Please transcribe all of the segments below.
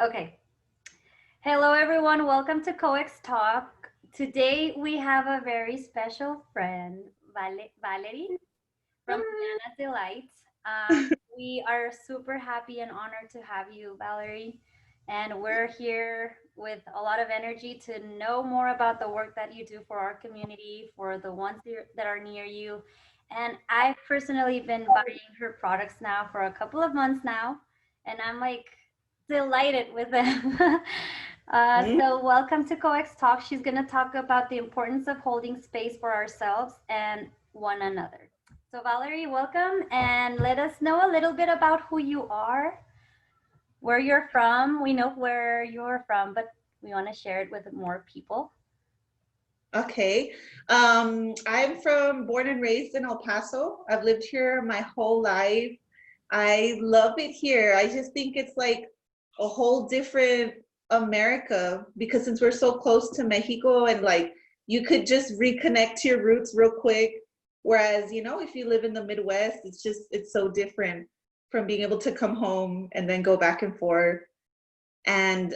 Okay. Hello, everyone. Welcome to COEX Talk. Today we have a very special friend, Valerie from Hi. Inannas Delight. We are super happy and honored to have you, Valerie. And we're here with a lot of energy to know more about the work that you do for our community, for the ones that are near you. And I've personally been buying her products now for a couple of months now, and I'm like delighted with them. Mm, So, welcome to COEX Talk. She's going to talk about the importance of holding space for ourselves and one another. So, Valerie, welcome and let us know a little bit about who you are, where you're from. We know where you're from, but we want to share it with more people. Okay. I'm born and raised in El Paso. I've lived here my whole life. I love it here. I just think it's like a whole different America because since we're so close to Mexico and like you could just reconnect to your roots real quick. Whereas, if you live in the Midwest, it's so different from being able to come home and then go back and forth. And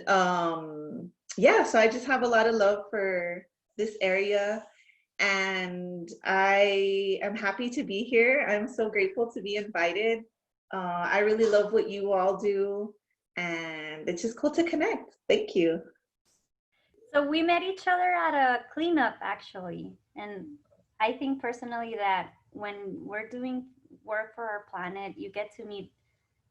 yeah, so I just have a lot of love for this area and I am happy to be here. I'm so grateful to be invited. I really love what you all do and it's just cool to connect. Thank you. So, we met each other at a cleanup actually. And I think personally that when we're doing work for our planet, you get to meet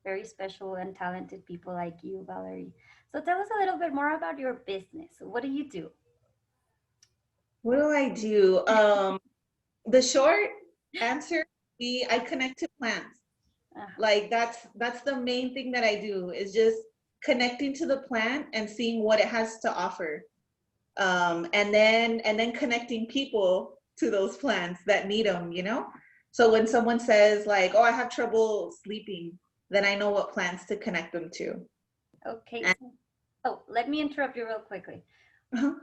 very special and talented people like you, Valerie. So tell us a little bit more about your business. What do you do? What do I do? The short answer would be I connect to plants. Uh, Like that's the main thing that I do is just connecting to the plant and seeing what it has to offer. And then connecting people to those plants that need them. So when someone says like, "Oh, I have trouble sleeping," then I know what plants to connect them to. okay. And, Oh, let me interrupt you real quickly.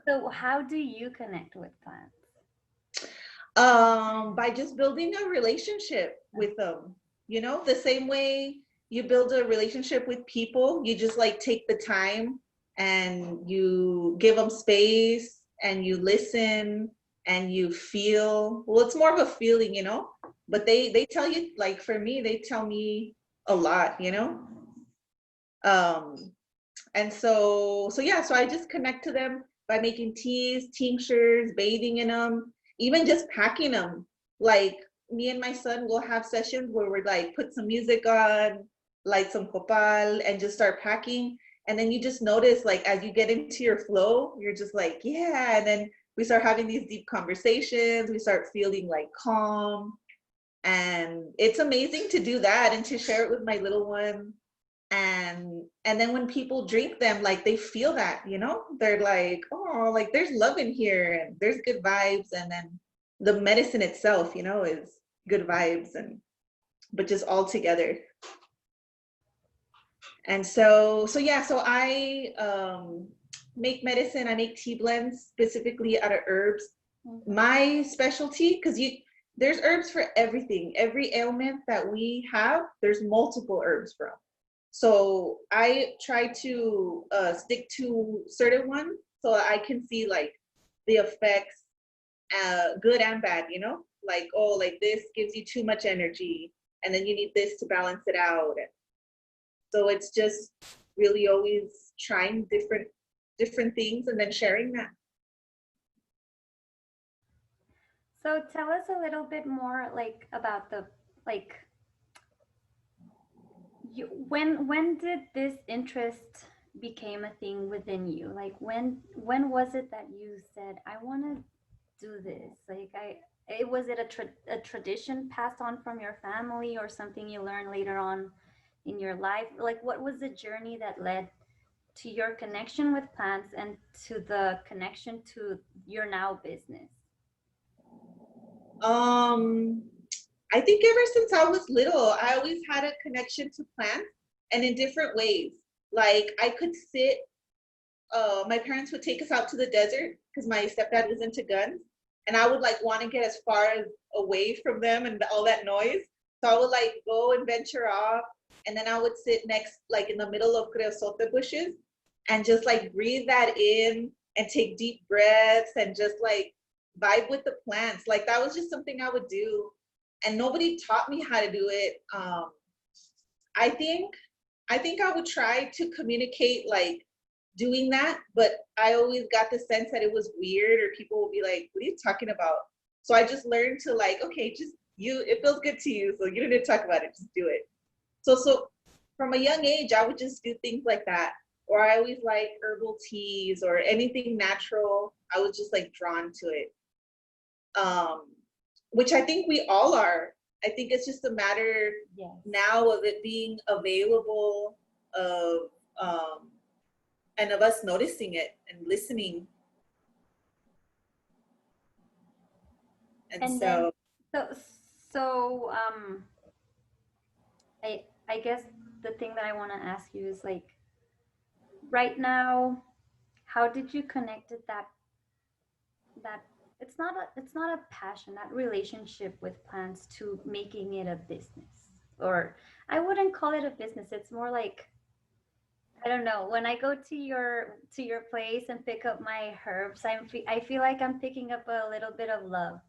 So how do you connect with plants? by just building a relationship with them, the same way you build a relationship with people, you just like take the time and you give them space and you listen and you feel. Well, it's more of a feeling. But they tell you, like for me, they tell me a lot. um and so yeah, so I just connect to them by making teas, tinctures, bathing in them, even just packing them. Like me and my son will have sessions where we're like put some music on, light some copal, and just start packing. And then you just notice like as you get into your flow, you're just like, yeah. And then we start having these deep conversations. We start feeling like calm. And it's amazing to do that and to share it with my little one. And then when people drink them, like they feel that. They're like, oh, like there's love in here and there's good vibes. And then the medicine itself is good vibes, and but just all together. And so yeah, so I make medicine. I make tea blends specifically out of herbs. Mhm. My specialty, because there's herbs for everything. Every ailment that we have, there's multiple herbs from. So I try to stick to certain ones so I can see like the effects, good and bad. Like, oh, like this gives you too much energy, and then you need this to balance it out. So it's just really always trying different things and then sharing that. So tell us a little bit more like about the like when did this interest became a thing within you? Like when was it that you said I want to do this? Like I it was it a tradition passed on from your family or something you learned later on in your life? Like what was the journey that led to your connection with plants and to the connection to your now business? Um, I think ever since I was little, I always had a connection to plants and in different ways. Like I could sit, my parents would take us out to the desert because my stepdad was into guns. And I would like want to get as far as away from them and all that noise. So I would like go and venture off. And then I would sit next, like in the middle of creosote bushes. and just like breathe that in and take deep breaths and just like vibe with the plants. Like that was just something I would do. And nobody taught me how to do it. I think I would try to communicate like doing that, but I always got the sense that it was weird or people would be like, what are you talking about? So I just learned to like, okay, just you, it feels good to you. So you don't need to talk about it, just do it. So from a young age, I would just do things like that. Or I always like herbal teas or anything natural. I was just like drawn to it. Um, which I think we all are. I think it's just a matter Yes. now of it being available, of um, and of us noticing it and listening. And And then so, so so I guess the thing that I want to ask you is like right now, how did you connect it that it's not a passion, that relationship with plants to making it a business? Or I wouldn't call it a business. It's more like I don't know. When I go to your place and pick up my herbs, I feel like I'm picking up a little bit of love.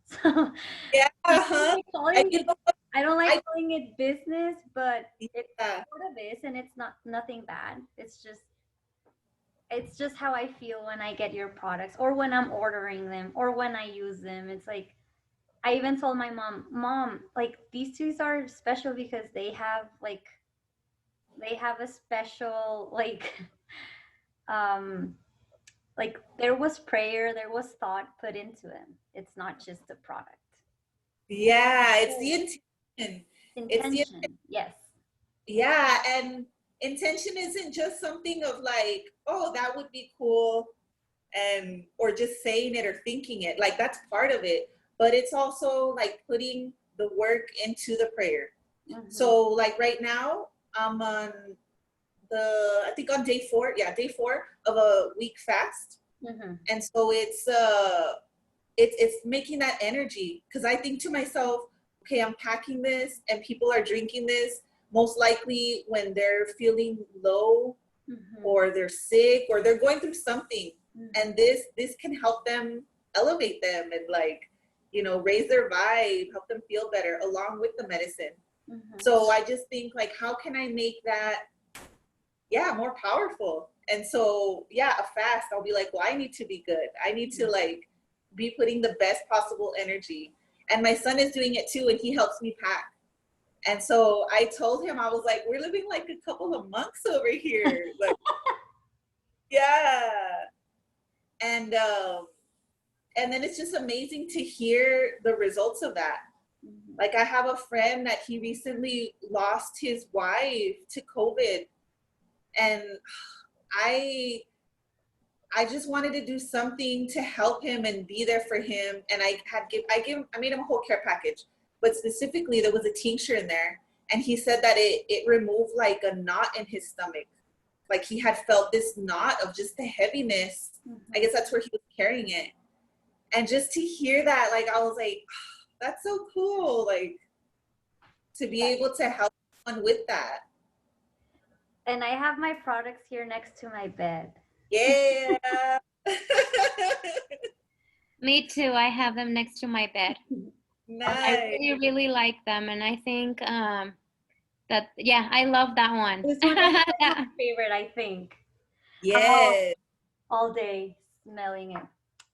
yeah, So I don't like and calling you it know, I don't like I calling it business, but it yeah, sort of is, and it's not nothing bad. It's just how I feel when I get your products or when I'm ordering them or when I use them. It's like I even told my mom, like these teas are special because they have a special um there was prayer, there was thought put into them. It's not just a product. yeah, it's the So intention. It's the intention, yes. Yeah, and intention isn't just something of like, oh, that would be cool, and or just saying it or thinking it. Like that's part of it, but it's also like putting the work into the prayer. Mm-hmm. So like right now, I'm on I think on day 4, yeah, day 4 of a week fast. Mm-hmm. And so it's making that energy because I think to myself, okay, I'm packing this and people are drinking this most likely when they're feeling low Mm-hmm. or they're sick or they're going through something, Mm-hmm. and this can help them, elevate them, and like, raise their vibe, help them feel better along with the medicine. Mm-hmm. So I just think like, how can I make that, yeah, more powerful? And so, yeah, a fast, I'll be like, well, I need to be good. I need to like be putting the best possible energy. And my son is doing it too, and he helps me pack. And so I told him, I was like, we're living like a couple of monks over here. Like, yeah. And and then it's just amazing to hear the results of that. Mm-hmm. Like I have a friend that he recently lost his wife to COVID, and I I just wanted to do something to help him and be there for him. And I made him a whole care package, but specifically there was a tincture in there. And he said that it removed like a knot in his stomach. Like he had felt this knot of just the heaviness. I Mm-hmm. guess that's where he was carrying it. And just to hear that, like I was like, oh, that's so cool. Like to be Yeah. able to help someone with that. And I have my products here next to my bed. Yeah. Me too. I have them next to my bed. And I Nice. really, really like them. And I think that, yeah, I love that one. This one is still my favorite, I think. I'm Yes. all day smelling it.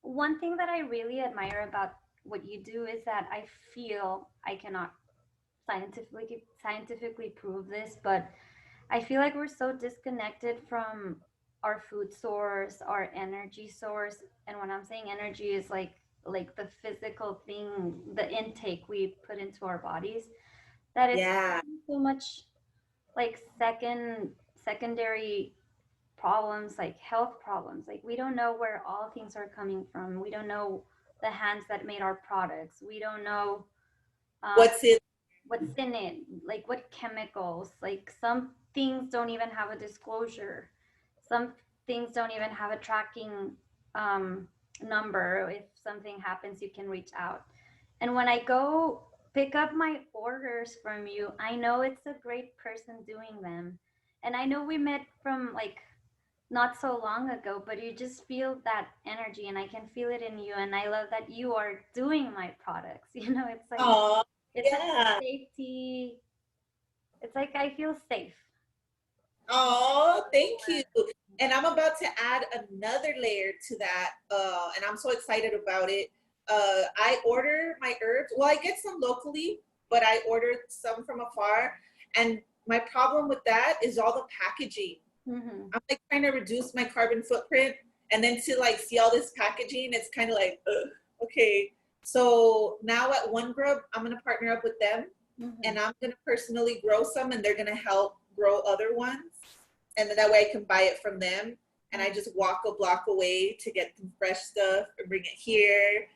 One thing that I really admire about what you do is that I feel I cannot scientifically prove this, but I feel like we're so disconnected from our food source, our energy source, and when I'm saying energy is like the physical thing, the intake we put into our bodies, that it's Yeah. so much like secondary problems, like health problems. Like we don't know where all things are coming from. We don't know the hands that made our products. We don't know um, What's it? what's in it, like what chemicals. Like some things don't even have a disclosure. Some things don't even have a tracking um, number. If something happens, you can reach out. And when I go pick up my orders from you, I know it's a great person doing them. And I know we met from like not so long ago, but you just feel that energy, and I can feel it in you. And I love that you are doing my products. It's like Oh, it's like a yeah. safety. It's like I feel safe. Oh, thank you. And I'm about to add another layer to that. And I'm so excited about it. I order my herbs. Well, I get some locally, but I ordered some from afar. And my problem with that is all the packaging. Mm-hmm. I'm like trying to reduce my carbon footprint, and then to like see all this packaging, it's kind of like, ugh, okay. So now at One Grub, I'm gonna partner up with them, Mm-hmm. and I'm gonna personally grow some, and they're gonna help grow other ones, and then that way I can buy it from them, and I just walk a block away to get some fresh stuff and bring it here.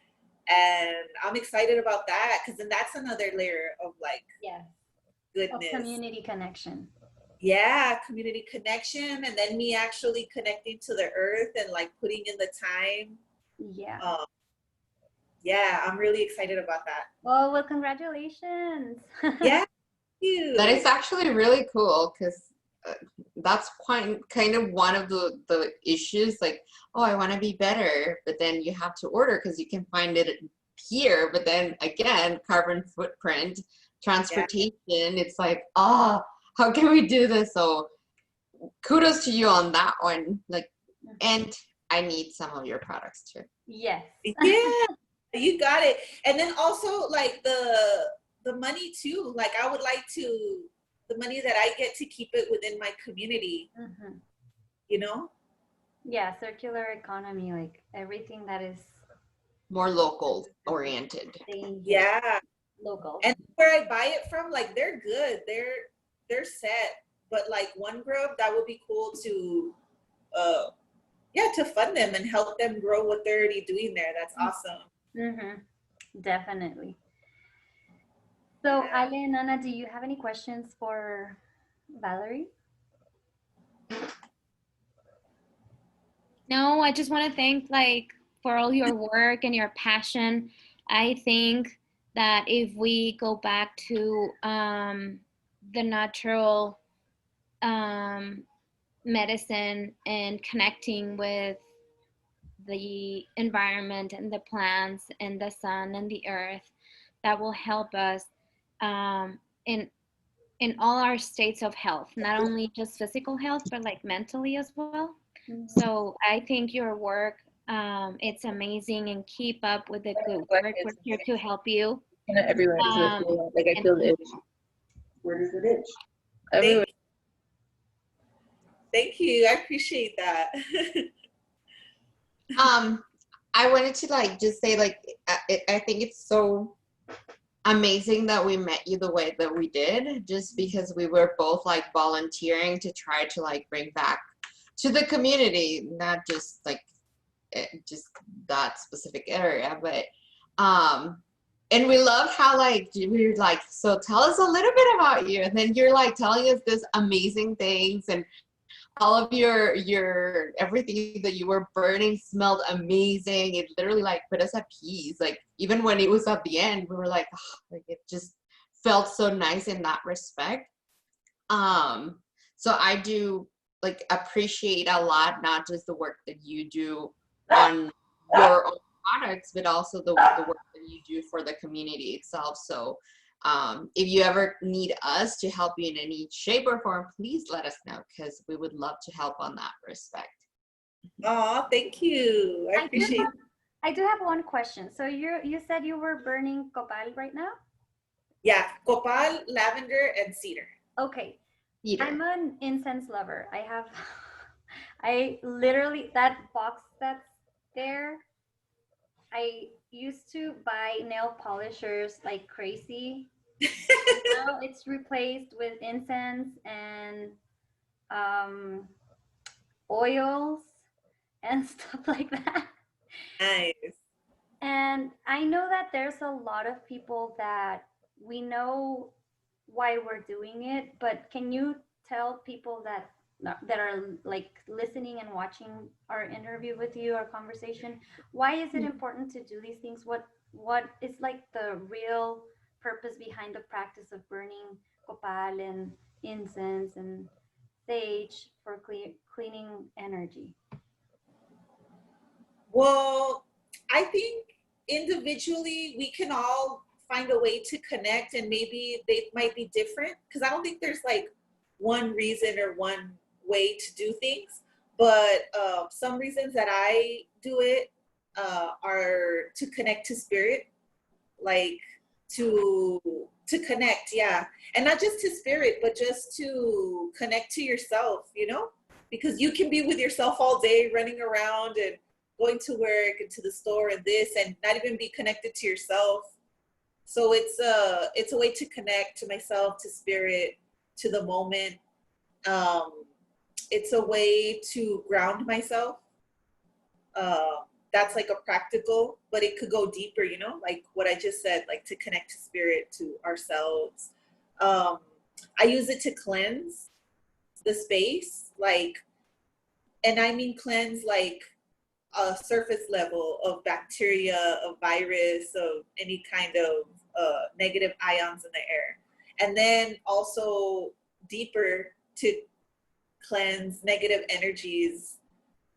And I'm excited about that because then that's another layer of like Yes. Of goodness. community connection. Yeah, community connection, and then me actually connecting to the earth and like putting in the time. Yeah. um yeah, I'm really excited about that. Well, congratulations. Yeah, thank That is you. actually really cool because that's quite kind of one of the issues. Like, oh, I want to be better, but then you have to order because you can find it here. But then again, carbon footprint, Yeah, transportation. It's like, oh, how can we do this? So kudos to you on that one. Like, and I need some of your products too. Yes. yeah, you got it. And then also like the money too, like I would like to, the money that I get to keep it within my community, Mm-hmm. you know. Yeah, circular economy, like everything that is More local oriented. staying here, Yeah, local. and where I buy it from, like they're good, they're set, but like One Grove, that would be cool to uh yeah, to fund them and help them grow what they're already doing there. That's awesome. Mm-hmm. Definitely. So, Yeah. Ale and Anna, do you have any questions for Valerie? No, I just want to thank like for all your work and your passion. I think that if we go back to the natural um, medicine and connecting with the environment and the plants and the sun and the earth, that will help us um, in all our states of health, not only just physical health, but like mentally as well. Mm-hmm. So I think your work, it's amazing, and keep up with the good work. We're here to help you. Kind of everywhere. Um, Like I and feel the itch. Where does it itch? Everywhere. Thank, thank you. I appreciate that. I wanted to like just say like I think it's so amazing that we met you the way that we did, just because we were both like volunteering to try to like bring back to the community, not just like just that specific area, but and we loved how like we were like, so tell us a little bit about you, and then you're like telling us this amazing things, and all of your everything that you were burning smelled amazing. It literally like put us at peace. Like even when it was at the end, we were like, oh, like it just felt so nice in that respect. So I do like appreciate a lot, not just the work that you do on your own products, but also the work that you do for the community itself. So if you ever need us to help you in any shape or form, please let us know, because we would love to help on that respect. Oh, thank you. I I do appreciate have, I do have one question. So you said you were burning copal right now? Yeah, copal, lavender, and cedar. Okay. Peter. I'm an incense lover. I have, I literally, that box that's there, I used to buy nail polishers like crazy. Now it's replaced with incense and um, oils and stuff like that. Nice. And I know that there's a lot of people that we know why we're doing it, but can you tell people that are like listening and watching our interview with you, our conversation, why is it important to do these things? What is like the real purpose behind the practice of burning copal and incense and sage for cleaning energy? Well, I think individually we can all find a way to connect, and maybe they might be different, because I don't think there's like one reason or one way to do things. But some reasons that I do it are to connect to spirit, like to connect, yeah, and not just to spirit, but just to connect to yourself, because you can be with yourself all day, running around and going to work and to the store and this, and not even be connected to yourself. So it's a way to connect to myself, to spirit, to the moment. um it's a way to ground myself. That's like a practical, but it could go deeper, like what I just said, like to connect to spirit, to ourselves. um I use it to cleanse the space, like, and I mean cleanse like a surface level of bacteria, of virus, of any kind of negative ions in the air. And then also deeper to cleanse negative energies.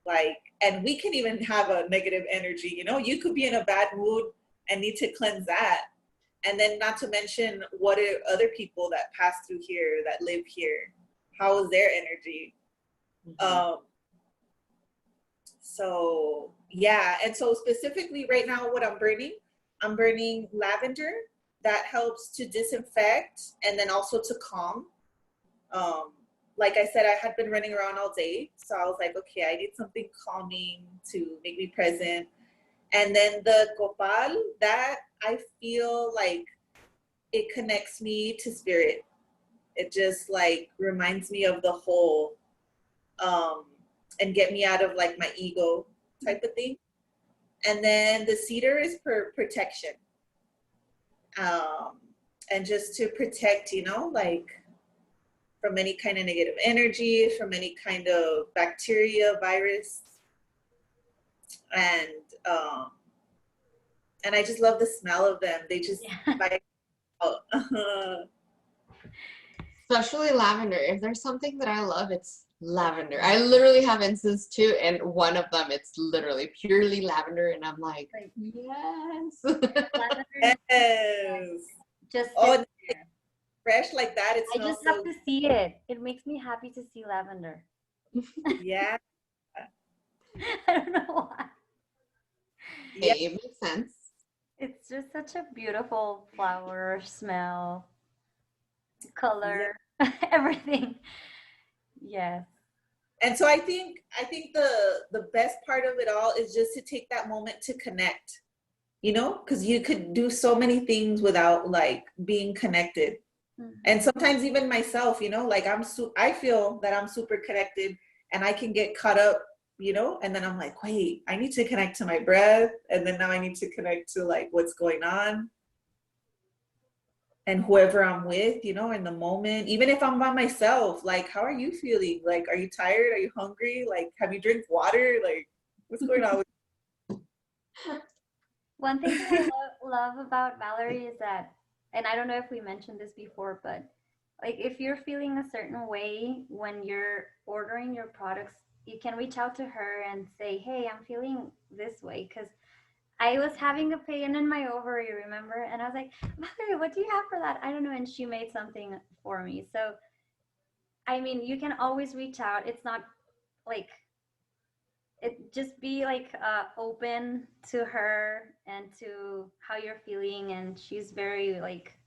Like, and we can even have a negative energy, you could be in a bad mood and need to cleanse that. And then not to mention, what are other people that pass through here, that live here? How is their energy? Mhm. So yeah, and so specifically right now, what I'm burning lavender that helps to disinfect and then also to calm. Um, like I said, I had been running around all day, so I was like, okay, I need something calming to make me present. And then the copal, that I feel like it connects me to spirit. It just like reminds me of the whole, um, and get me out of like my ego type of thing. And then the cedar is for protection, um, and just to protect, like from any kind of negative energy, from any kind of bacteria, virus, and um, and I just love the smell of them. They just Yeah. vibe out. Especially lavender. If there's something that I love, it's lavender. I literally have incense too, and one of them, it's literally purely lavender, and I'm like, Like yes. lavender Yes. just Oh, sits and there. fresh like that, it I just smells have so. to see it. It makes me happy to see lavender. Yeah, I don't know why. yeah, Hey, it makes sense. It's just such a beautiful flower smell, yeah. color, everything. Yes. And so I think the best part of it all is just to take that moment to connect, because you could do so many things without like being connected. And Mhm. sometimes even myself, like I feel that I'm super connected, and I can get caught up, and then I'm like, wait, I need to connect to my breath, and then now I need to connect to like what's going on and whoever I'm with, in the moment. Even if I'm by myself, like, how are you feeling? Like, are you tired? Are you hungry? Like, have you drink water? Like, what's going on with One thing that I love about Valerie is that, and I don't know if we mentioned this before, but like if you're feeling a certain way when you're ordering your products, you can reach out to her and say, "Hey, I'm feeling this way," because I was having a pain in my ovary, remember? And I was like, "Valerie, what do you have for that?" I don't know, and she made something for me. So I mean, you can always reach out. It's not like it, just be like open to her and to how you're feeling, and she's very like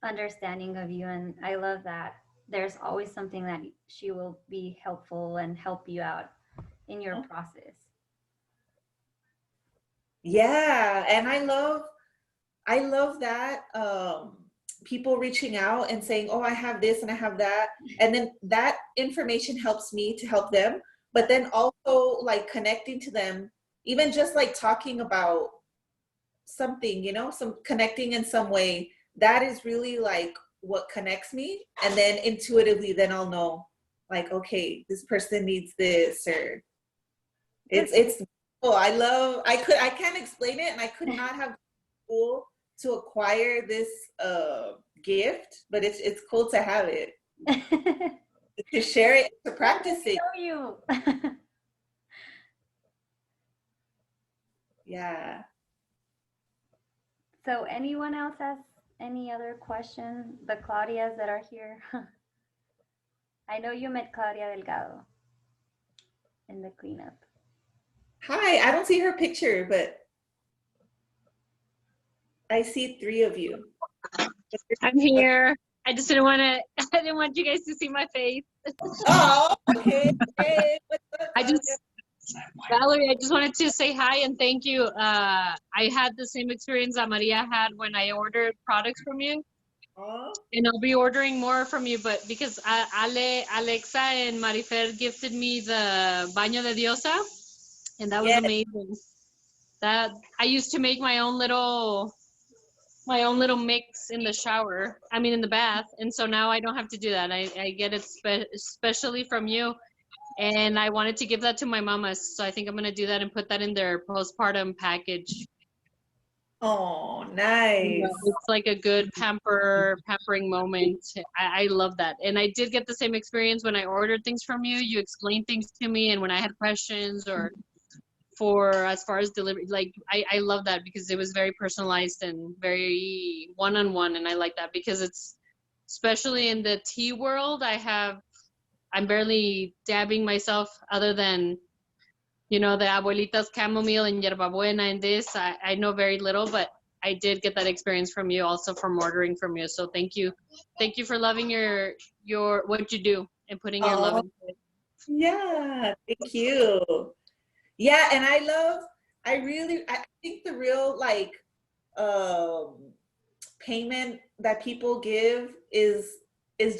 understanding of you, and I love that there's always something that she will be helpful and help you out in your process. Yeah, and I love that, people reaching out and saying, "Oh, I have this and I have that," and then that information helps me to help them. But then also like connecting to them, even just like talking about something, some connecting in some way. That is really like what connects me, and then intuitively, then I'll know, like, okay, this person needs this, or Because it's. Oh, I can't explain it, and I could not have cool to acquire this gift, but it's cool to have it. to share it, to practice it. Show you. Yeah. So anyone else has any other question? The Claudias that are here. I know you met Claudia Delgado in the cleanup. Hi, I don't see her picture, but I see 3 of you. I'm here. I just didn't want to. I didn't want you guys to see my face. Oh, okay. Hey, what's up, I Claudia? just, Valerie, I just wanted to say hi and thank you. I had the same experience that Maria had when I ordered products from you, Oh, and I'll be ordering more from you. But because Alexa, and Marifer gifted me the Baño de Diosa, and that was yes. amazing. That I used to make my own little mix in the shower, I mean in the bath, and so now I don't have to do that. I get it especially from you, and I wanted to give that to my mamas, so I think I'm going to do that and put that in their postpartum package. Oh, You nice. know, it's like a good pampering moment. I love that, and I did get the same experience when I ordered things from you. You explained things to me, and when I had questions or for as far as delivery, like I love that because it was very personalized and very one-on-one, and I like that because it's, especially in the tea world, I'm barely dabbing myself, other than, you know, the abuelita's chamomile and yerbabuena and this. I know very little, but I did get that experience from you, also from ordering from you. So thank you for loving your what you do and putting your love Oh, into it. yeah. Thank you. Yeah, and I think the real like um payment that people give is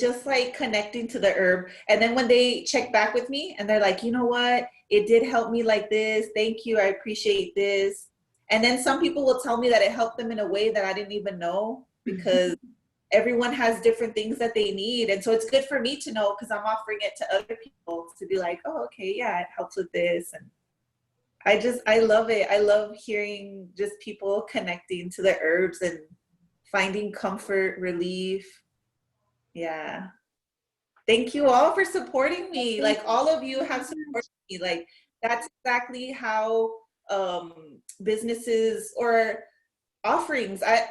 just like connecting to the herb. And then when they check back with me and they're like, you know what, it did help me like this. Thank you. I appreciate this. And then some people will tell me that it helped them in a way that I didn't even know, because everyone has different things that they need. And so it's good for me to know, because I'm offering it to other people to be like, oh, okay, yeah, it helps with this. And I love it. I love hearing just people connecting to the herbs and finding comfort, relief. Yeah. Thank you all for supporting me. Like, all of you have supported me. Like, that's exactly how businesses or offerings. I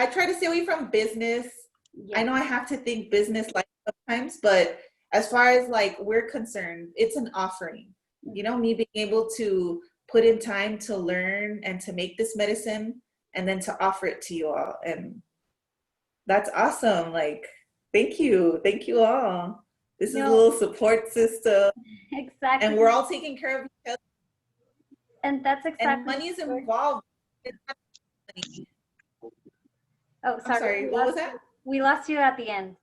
try to stay away from business. Yeah. I know I have to think business like sometimes, but as far as like we're concerned, it's an offering. You know, me being able to put in time to learn and to make this medicine and then to offer it to you all. And that's awesome. Like, thank you. Thank you all. This is a No, little support system, exactly. and we're all taking care of each other. And that's And exactly money is what we're- involved. It's not money. Oh, I'm sorry, what was that? We lost you at the end.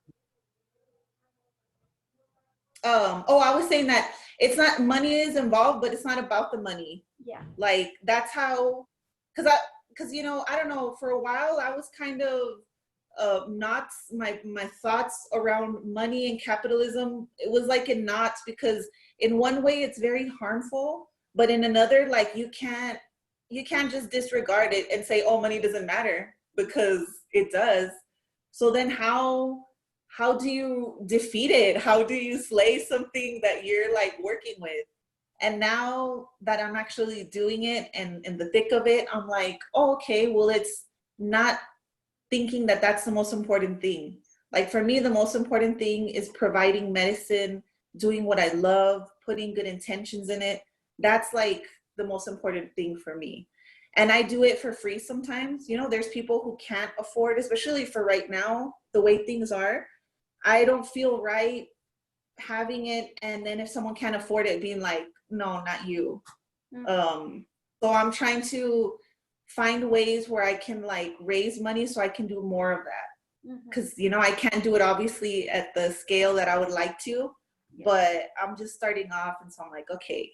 Oh, I was saying that it's not, money is involved, but it's not about the money. Yeah. Like, that's how, because you know, I don't know, for a while I was kind of knots, my thoughts around money and capitalism, it was like in knots, because in one way it's very harmful, but in another, like, you can't just disregard it and say, oh, money doesn't matter, because it does. So then how do you defeat it? How do you slay something that you're like working with? And now that I'm actually doing it and in the thick of it, I'm like, oh, okay, well, it's not thinking that that's the most important thing. Like, for me, the most important thing is providing medicine, doing what I love, putting good intentions in it. That's like the most important thing for me. And I do it for free sometimes. You know, there's people who can't afford, especially for right now, the way things are. I don't feel right having it, and then if someone can't afford it, being like, no, not you. So I'm trying to find ways where I can like raise money so I can do more of that, because you know, I can't do it obviously at the scale that I would like to, but I'm just starting off, and so I'm like, okay,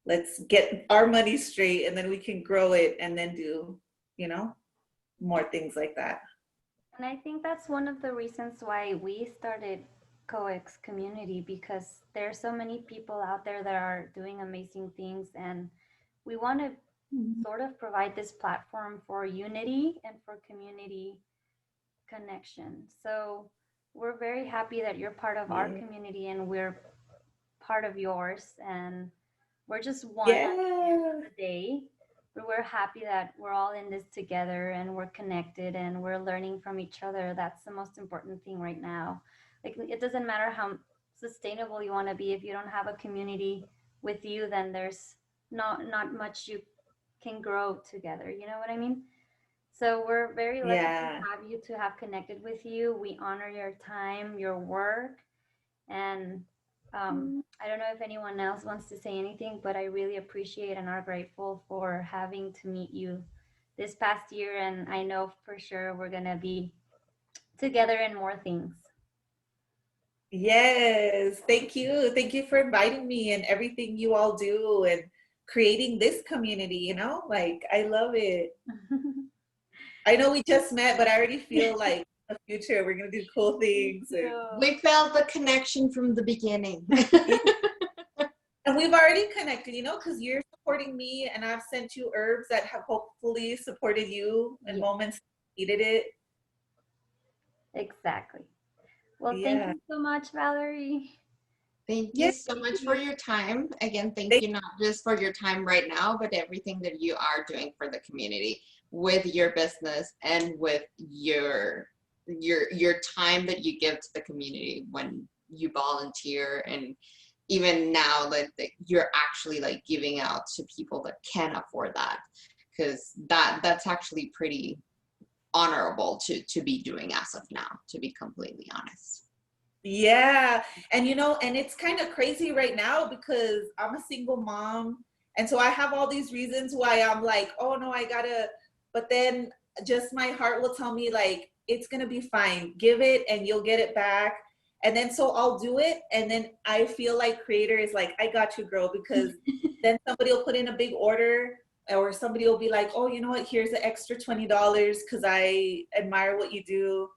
let's get our money straight, and then we can grow it and then do, you know, more things like that. And I think that's one of the reasons why we started COEX community, because there's so many people out there that are doing amazing things, and we want to sort of provide this platform for unity and for community connection. So we're very happy that you're part of our community and we're part of yours, and we're just one at the end Yeah. of the day. But we're happy that we're all in this together and we're connected and we're learning from each other. That's the most important thing right now. Like, it doesn't matter how sustainable you want to be. If you don't have a community with you, then there's not much you can grow together. You know what I mean? So we're very lucky to Yeah. have you, to have connected with you. We honor your time, your work, and I don't know if anyone else wants to say anything, but I really appreciate and are grateful for having to meet you this past year. And I know for sure we're going to be together in more things. Yes. Thank you. Thank you for inviting me and everything you all do and creating this community, you know? Like, I love it. I know we just met, but I already feel like in the future we're going to do cool things. And, We felt the connection from the beginning. and we've already connected, you know, because you're supporting me and I've sent you herbs that have hopefully supported you in moments needed it. Exactly. Well, thank Yeah. you so much, Valerie. Thank you Yes. so much for your time. Again, thank you not just for your time right now, but everything that you are doing for the community with your business and with your time that you give to the community when you volunteer, and even now that you're actually like giving out to people that can afford that, because that's actually pretty honorable to be doing as of now, to be completely honest. Yeah. And you know, and it's kind of crazy right now because I'm a single mom. And so I have all these reasons why I'm like, oh no, I gotta, but then just my heart will tell me like, it's gonna be fine. Give it and you'll get it back. And then so I'll do it. And then I feel like creator is like, I got you, girl, because then somebody will put in a big order, or somebody will be like, oh, you know what, here's the extra $20 because I admire what you do.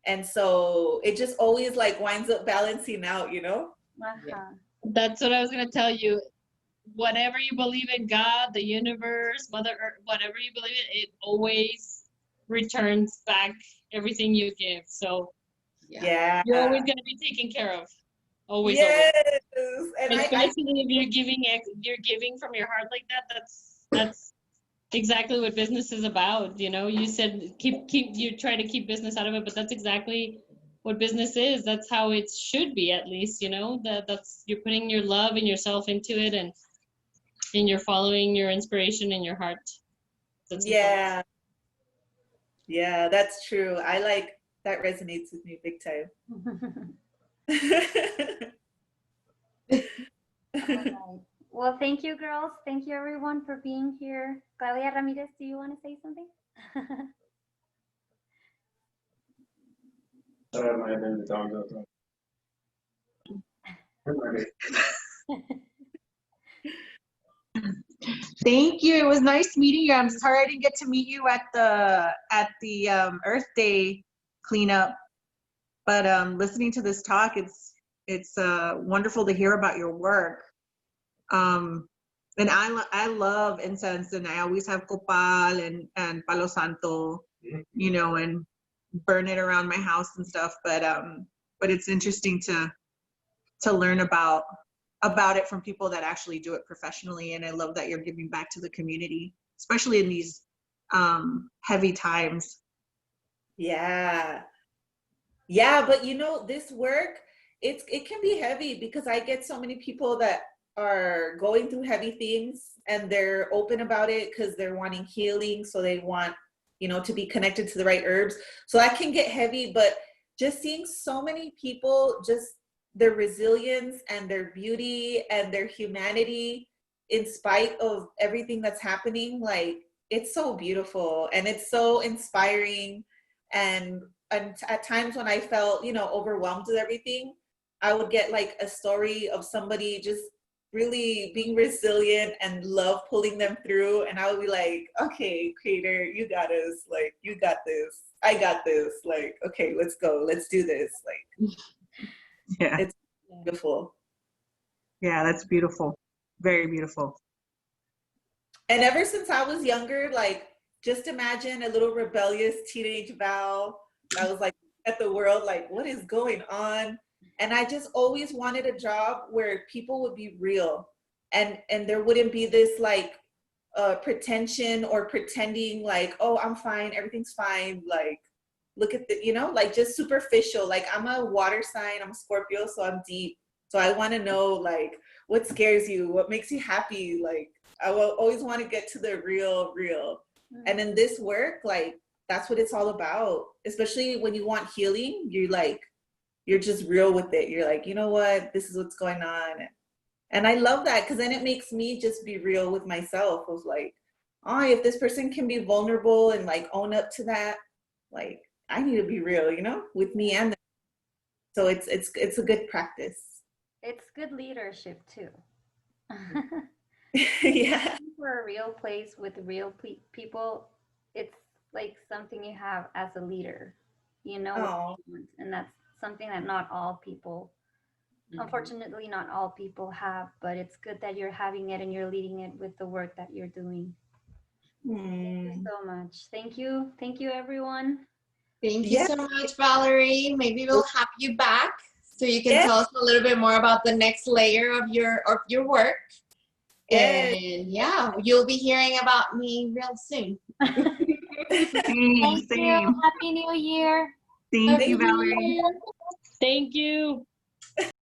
And so it just always like winds up balancing out, you know? Uh-huh. That's what I was gonna tell you. Whatever you believe in, God, the universe, Mother Earth, whatever you believe in, it always returns back everything you give. So Yeah. you're always gonna be taken care of. Always, Yes. always. And Especially if you're giving from your heart like that. That's exactly what business is about. You know, you said you try to keep business out of it, but that's exactly what business is. That's how it should be, at least. You know, that's you're putting your love and yourself into it, and you're following your inspiration in your heart. That's yeah. Yeah, that's true. I like that resonates with me big time. All right. Well, thank you, girls. Thank you, everyone, for being here. Claudia Ramirez, do you want to say something? Thank you. It was nice meeting you. I'm sorry I didn't get to meet you at the Earth Day cleanup, but listening to this talk, it's wonderful to hear about your work. And I love incense, and I always have copal and palo santo, you know, and burn it around my house and stuff. But it's interesting to learn about it from people that actually do it professionally. And I love that you're giving back to the community, especially in these heavy times. Yeah. Yeah, but you know, this work, it can be heavy because I get so many people that are going through heavy things and they're open about it because they're wanting healing. So they want, you know, to be connected to the right herbs. So that can get heavy, but just seeing so many people, just their resilience and their beauty and their humanity in spite of everything that's happening, like it's so beautiful and it's so inspiring. And at times when I felt, you know, overwhelmed with everything, I would get like a story of somebody just really being resilient and love pulling them through. And I would be like, okay, creator, you got us. Like, you got this. I got this. Like, okay, let's go. Let's do this. Like, Yeah. it's beautiful. Yeah, that's beautiful. Very beautiful. And ever since I was younger, like, just imagine a little rebellious teenage Val that was like at the world, like, what is going on? And I just always wanted a job where people would be real, and there wouldn't be this like pretension or pretending like, oh, I'm fine, everything's fine. Like, look at the, like just superficial. Like, I'm a water sign, I'm a Scorpio, so I'm deep. So I want to know, like, what scares you, what makes you happy. Like, I will always want to get to the real. And in this work, like, that's what it's all about. Especially when you want healing, you're just real with it. You're like, you know what, this is what's going on. And I love that, because then it makes me just be real with myself. I was like, oh, if this person can be vulnerable and like own up to that, like, I need to be real, with me and them. So it's a good practice. It's good leadership too. Yeah. For a real place with real people, it's like something you have as a leader, Oh. and that's something that not all people, unfortunately, not all people have. But it's good that you're having it and you're leading it with the work that you're doing. Thank you so much. Thank you, everyone. Thank you so much, Valerie. Maybe we'll have you back so you can tell us a little bit more about the next layer of your work. Yes. And yeah, you'll be hearing about me real soon. Thank you. Happy New Year. Thank you, Valerie. Thank you.